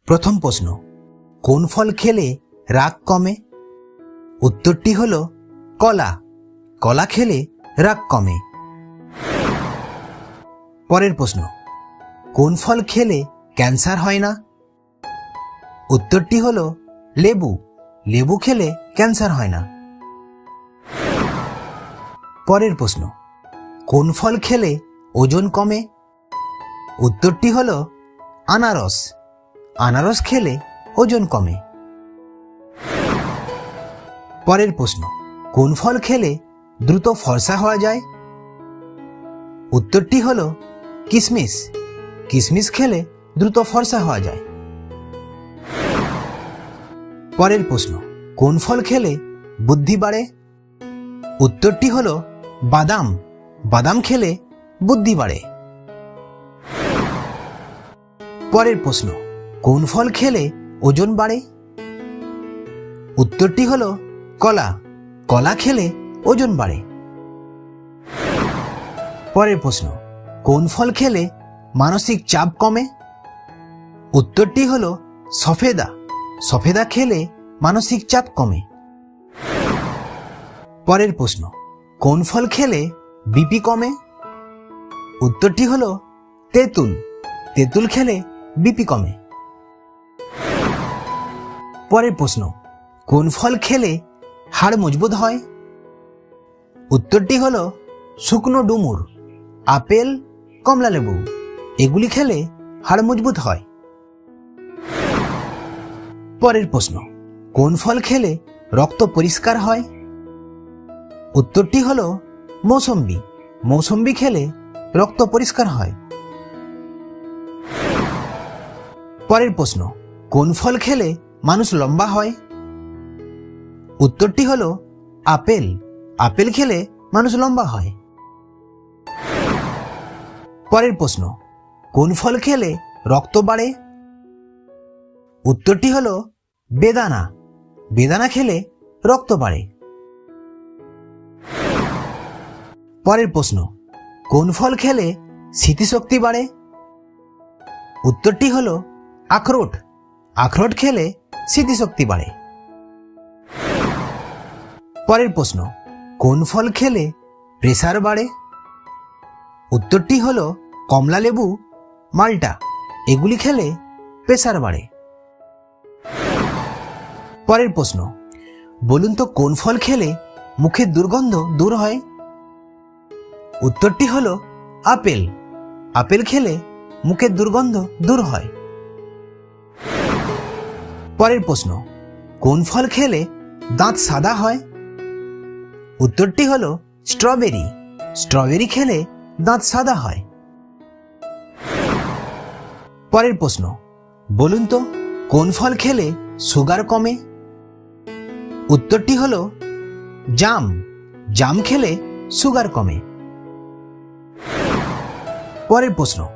প্রথম প্রশ্ন, কোন ফল খেলে রাগ কমে? উত্তরটি হলো কলা। কলা খেলে রাগ কমে। পরের প্রশ্ন, কোন ফল খেলে ক্যান্সার হয় না? উত্তরটি হলো লেবু। লেবু খেলে ক্যান্সার হয় না। পরের প্রশ্ন, কোন ফল খেলে ওজন কমে? উত্তরটি হলো আনারস। আনারস খেলে ওজন কমে। পরের প্রশ্ন, কোন ফল খেলে দ্রুত ফর্সা হওয়া যায়? উত্তরটি হলো কিশমিশ। কিশমিশ খেলে দ্রুত ফর্সা হওয়া যায়। পরের প্রশ্ন, কোন ফল খেলে বুদ্ধি বাড়ে? উত্তরটি হলো বাদাম। বাদাম খেলে বুদ্ধি বাড়ে। পরের প্রশ্ন, কোন ফল খেলে ওজন বাড়ে? উত্তরটি হলো কলা। কলা খেলে ওজন বাড়ে। পরের প্রশ্ন, কোন ফল খেলে মানসিক চাপ কমে? উত্তরটি হলো সফেদা। সফেদা খেলে মানসিক চাপ কমে। পরের প্রশ্ন, কোন ফল খেলে বিপি কমে? উত্তরটি হলো তেঁতুল। তেঁতুল খেলে বিপি কমে। পরের প্রশ্ন, কোন ফল খেলে হাড় মজবুত হয়? উত্তরটি হলো শুকনো ডুমুর, আপেল, কমলালেবু। এগুলি খেলে হাড় মজবুত হয়। পরের প্রশ্ন, কোন ফল খেলে রক্ত পরিষ্কার হয়? উত্তরটি হলো মৌসম্বি। মৌসম্বি খেলে রক্ত পরিষ্কার হয়। পরের প্রশ্ন, কোন ফল খেলে মানুষ লম্বা হয়? উত্তরটি হলো আপেল। আপেল খেলে মানুষ লম্বা হয়। পরের প্রশ্ন, কোন ফল খেলে রক্ত বাড়ে? উত্তরটি হলো বেদানা। বেদানা খেলে রক্ত বাড়ে। পরের প্রশ্ন, কোন ফল খেলে স্মৃতিশক্তি বাড়ে? উত্তরটি হলো আখরোট। আখরোট খেলে স্মৃতিশক্তি বাড়ে। পরের প্রশ্ন, কোন ফল খেলে প্রেসার বাড়ে? উত্তরটি হলো কমলালেবু, মাল্টা। এগুলি খেলে প্রেসার বাড়ে। পরের প্রশ্ন, বলুন তো কোন ফল খেলে মুখের দুর্গন্ধ দূর হয়? উত্তরটি হলো আপেল। আপেল খেলে মুখের দুর্গন্ধ দূর হয়। পরের প্রশ্ন, কোন ফল খেলে দাঁত সাদা হয়? উত্তরটি হলো স্ট্রবেরি। স্ট্রবেরি খেলে দাঁত সাদা হয়। পরের প্রশ্ন, বলুন তো কোন ফল খেলে সুগার কমে? উত্তরটি হলো জাম। জাম খেলে সুগার কমে। পরের প্রশ্ন,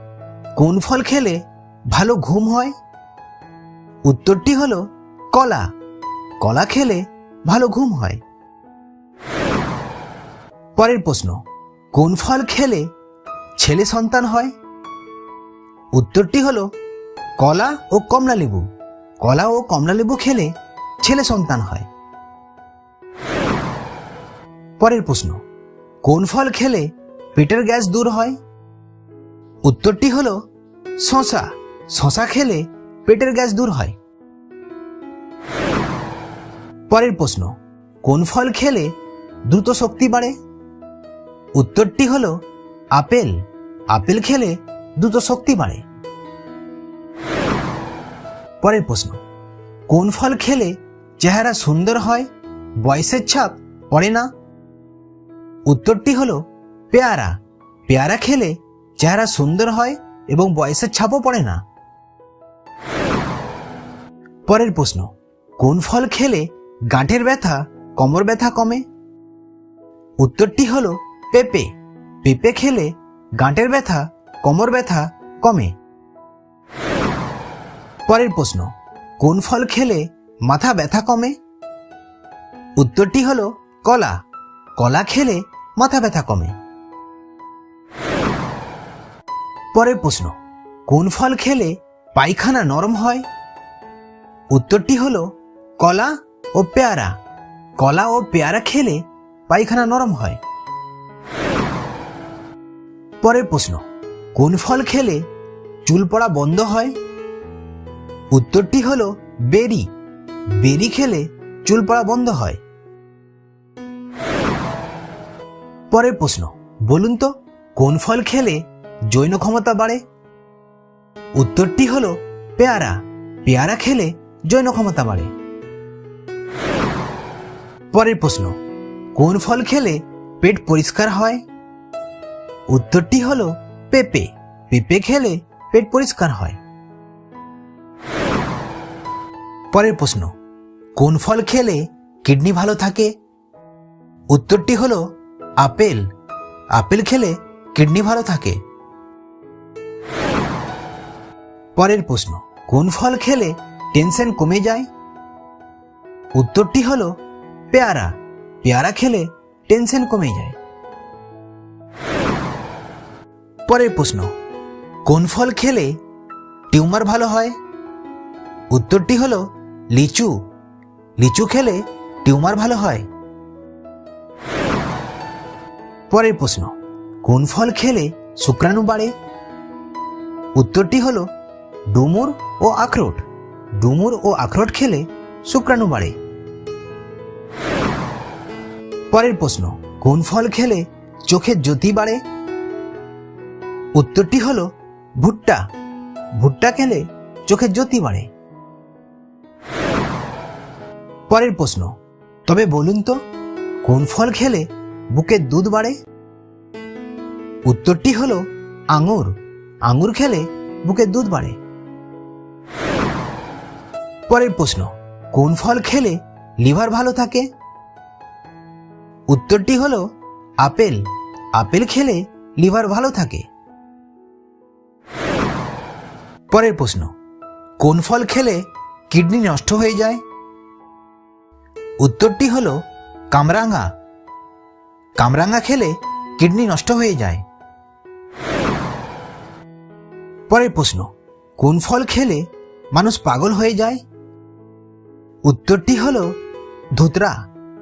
কোন ফল খেলে ভালো ঘুম হয়? উত্তরটি হলো কলা। কলা খেলে ভালো ঘুম হয়। পরের প্রশ্ন, কোন ফল খেলে ছেলে সন্তান হয়? উত্তরটি হলো কলা ও কমলালেবু। কলা ও কমলালেবু খেলে ছেলে সন্তান হয়। পরের প্রশ্ন, কোন ফল খেলে পেটের গ্যাস দূর হয়? উত্তরটি হলো শসা। শসা খেলে পেটের গ্যাস দূর হয়। পরের প্রশ্ন, কোন ফল খেলে দ্রুত শক্তি বাড়ে? উত্তরটি হলো আপেল। আপেল খেলে দ্রুত শক্তি বাড়ে। পরের প্রশ্ন, কোন ফল খেলে চেহারা সুন্দর হয়, বয়সের ছাপ পড়ে না? উত্তরটি হলো পেয়ারা। পেয়ারা খেলে চেহারা সুন্দর হয় এবং বয়সের ছাপও পড়ে না। পরের প্রশ্ন, কোন ফল খেলে গাঁটের ব্যথা, কোমর ব্যথা কমে? উত্তরটি হলো পেঁপে। পেঁপে খেলে গাঁটের ব্যথা, কোমর ব্যথা কমে। পরের প্রশ্ন, কোন ফল খেলে মাথা ব্যথা কমে? উত্তরটি হলো কলা। কলা খেলে মাথা ব্যথা কমে। পরের প্রশ্ন, কোন ফল খেলে পায়খানা নরম হয়? উত্তরটি হলো কলা ও পেয়ারা। কলা ও পেয়ারা খেলে পায়খানা নরম হয়। পরের প্রশ্ন, কোন ফল খেলে চুল পড়া বন্ধ হয়? উত্তরটি হলো বেরি। বেরি খেলে চুল পড়া বন্ধ হয়। পরের প্রশ্ন, বলুন তো কোন ফল খেলে জৈন ক্ষমতা বাড়ে? উত্তরটি হলো পেয়ারা। পেয়ারা খেলে জৈন ক্ষমতা বাড়ে। পরের প্রশ্ন, কোন ফল খেলে পেট পরিষ্কার হয়? উত্তরটি হলো পেঁপে। পেঁপে খেলে পেট পরিষ্কার হয়। পরের প্রশ্ন, কোন ফল খেলে কিডনি ভালো থাকে? উত্তরটি হলো আপেল। আপেল খেলে কিডনি ভালো থাকে। পরের প্রশ্ন, কোন ফল খেলে টেনশন কমে যায়? উত্তরটি হলো পেয়ারা। পেয়ারা খেলে টেনশন কমে যায়। পরের প্রশ্ন, কোন ফল খেলে টিউমার ভালো হয়? উত্তরটি হলো লিচু। লিচু খেলে টিউমার ভালো হয়। পরের প্রশ্ন, কোন ফল খেলে শুক্রাণু বাড়ে? উত্তরটি হলো ডুমুর ও আখরোট। ডুমুর ও আখরোট খেলে শুক্রাণু বাড়ে। পরের প্রশ্ন, কোন ফল খেলে চোখের জ্যোতি বাড়ে? উত্তরটি হলো ভুট্টা। ভুট্টা খেলে চোখের জ্যোতি বাড়ে। পরের প্রশ্ন, তবে বলুন তো কোন ফল খেলে বুকের দুধ বাড়ে? উত্তরটি হলো আঙুর। আঙুর খেলে বুকের দুধ বাড়ে। পরের প্রশ্ন, কোন ফল খেলে লিভার ভালো থাকে? উত্তরটি হলো আপেল। আপেল খেলে লিভার ভালো থাকে। পরের প্রশ্ন, কোন ফল খেলে কিডনি নষ্ট হয়ে যায়? উত্তরটি হলো কামরাঙা। কামরাঙা খেলে কিডনি নষ্ট হয়ে যায়। পরের প্রশ্ন, কোন ফল খেলে মানুষ পাগল হয়ে যায়? উত্তরটি হলো ধুতরা।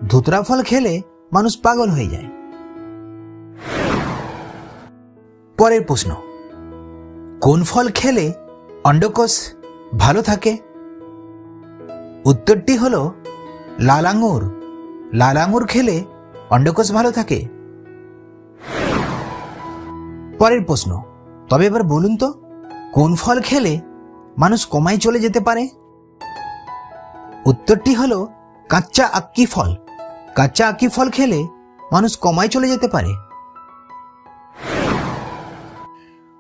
ধুতরা ফল খেলে মানুষ পাগল হয়ে যায়। পরের প্রশ্ন, কোন ফল খেলে অন্ডকোষ ভালো থাকে? উত্তরটি হলো লাল আঙুর। লাল আঙুর খেলে অন্ডকোষ ভালো থাকে। পরের প্রশ্ন, তবে এবার বলুন তো কোন ফল খেলে মানুষ কোমায় চলে যেতে পারে? উত্তরটি হলো কাঁচা আক্কি ফল। কাঁচা আক্কি ফল খেলে মানুষ কোমায় চলে যেতে পারে।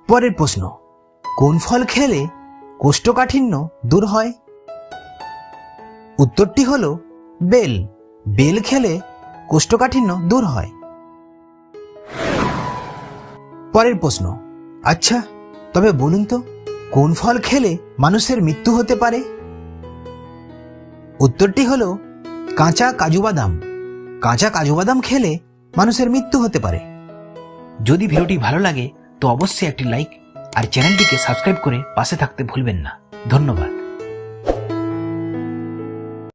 পরের প্রশ্ন, কোন ফল খেলে কোষ্ঠকাঠিন্য দূর হয়? উত্তরটি হলো বেল। বেল খেলে কোষ্ঠকাঠিন্য দূর হয়। পরের প্রশ্ন, আচ্ছা তবে বলুন তো কোন ফল খেলে মানুষের মৃত্যু হতে পারে? উত্তরটি হলো কাঁচা কাজু বাদাম। কাঁচা কাজু বাদাম খেলে মানুষের মৃত্যু হতে পারে। যদি ভিডিওটি ভালো লাগে তো অবশ্যই একটি লাইক আর চ্যানেলটিকে সাবস্ক্রাইব করে পাশে থাকতে ভুলবেন না। ধন্যবাদ।